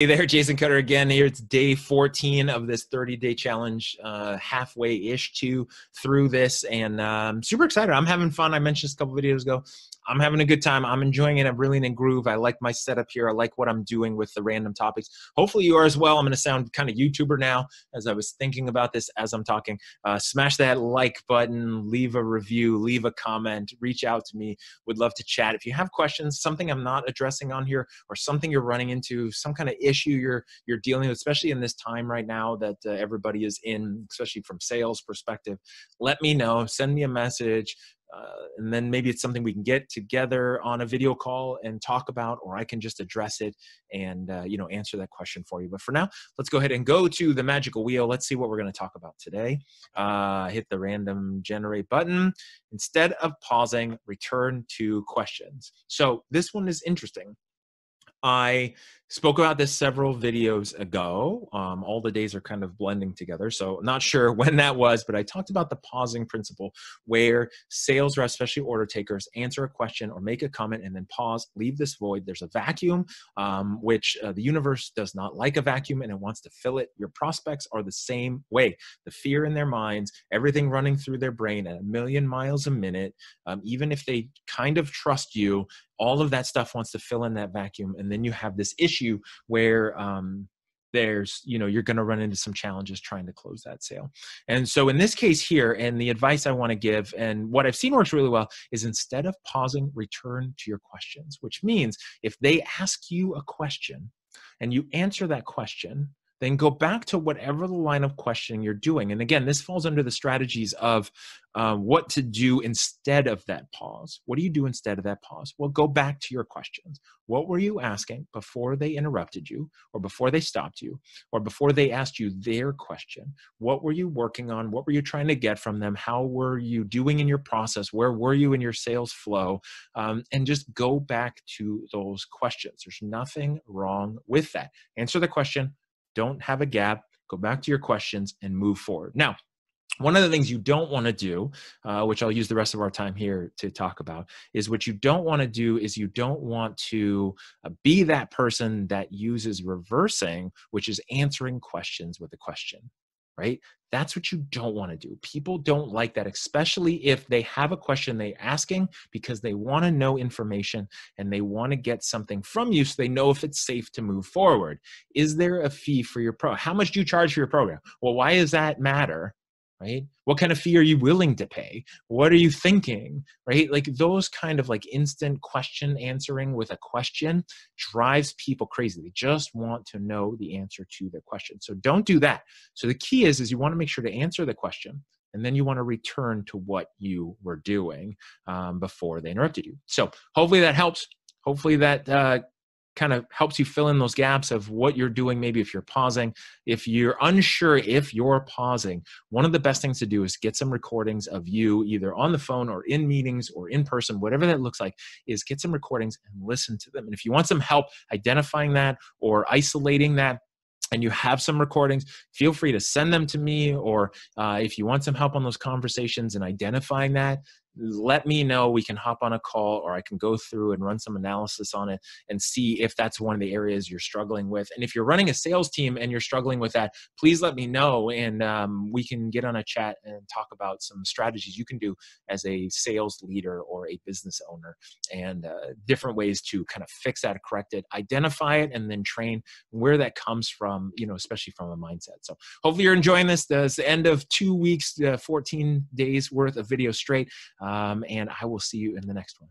Hey there, Jason Cutter again. Here it's day 14 of this 30-day challenge, halfway-ish through this, and I'm super excited. I'm having fun. I mentioned this a couple videos ago. I'm having a good time. I'm enjoying it. I'm really in a groove. I like my setup here. I like what I'm doing with the random topics. Hopefully you are as well. I'm going to sound kind of YouTuber now as I was thinking about this as I'm talking. Smash that like button, leave a review, leave a comment, reach out to me. Would love to chat. If you have questions, something I'm not addressing on here, or something you're running into, some kind of issue you're dealing with, especially in this time right now that everybody is in, especially from sales perspective, let me know. Send me a message. And then maybe it's something we can get together on a video call and talk about, or I can just address it and answer that question for you. But for now, let's go ahead and go to the magical wheel. Let's see what we're going to talk about today. Hit the random generate button. Instead of pausing, return to questions. So this one is interesting. I spoke about this several videos ago. All the days are kind of blending together, so not sure when that was, but I talked about the pausing principle where sales reps, especially order takers, answer a question or make a comment and then pause, leave this void. There's a vacuum, which the universe does not like a vacuum and it wants to fill it. Your prospects are the same way. The fear in their minds, everything running through their brain at 1,000,000 miles a minute, even if they kind of trust you, all of that stuff wants to fill in that vacuum. And then you have this issue where you're going to run into some challenges trying to close that sale. And so in this case here, and the advice I want to give, and what I've seen works really well, is instead of pausing, return to your questions, which means if they ask you a question and you answer that question, then go back to whatever the line of questioning you're doing. And again, this falls under the strategies of what to do instead of that pause. What do you do instead of that pause? Well, go back to your questions. What were you asking before they interrupted you, or before they stopped you, or before they asked you their question? What were you working on? What were you trying to get from them? How were you doing in your process? Where were you in your sales flow? And just go back to those questions. There's nothing wrong with that. Answer the question. Don't have a gap. Go back to your questions and move forward. Now, one of the things you don't want to do, which I'll use the rest of our time here to talk about, is what you don't want to do is you don't want to be that person that uses reversing, which is answering questions with a question, right? That's what you don't want to do. People don't like that, especially if they have a question they're asking because they want to know information and they want to get something from you so they know if it's safe to move forward. Is there a fee for your pro? How much do you charge for your program? Well, why does that matter? Right? What kind of fee are you willing to pay? What are you thinking? Right? Like those kind of like instant question answering with a question drives people crazy. They just want to know the answer to their question. So don't do that. So the key is you want to make sure to answer the question, and then you want to return to what you were doing before they interrupted you. So hopefully that helps. Hopefully that kind of helps you fill in those gaps of what you're doing. Maybe if you're pausing, if you're unsure if you're pausing, one of the best things to do is get some recordings of you either on the phone or in meetings or in person, whatever that looks like, is get some recordings and listen to them. And if you want some help identifying that or isolating that, and you have some recordings, feel free to send them to me. Or if you want some help on those conversations and identifying that, let me know. We can hop on a call, or I can go through and run some analysis on it and see if that's one of the areas you're struggling with. And if you're running a sales team and you're struggling with that, please let me know, and we can get on a chat and talk about some strategies you can do as a sales leader or a business owner, and different ways to kind of fix that, correct it, identify it, and then train where that comes from, especially from a mindset. So hopefully you're enjoying this. It's the end of 2 weeks, 14 days worth of video straight. And I will see you in the next one.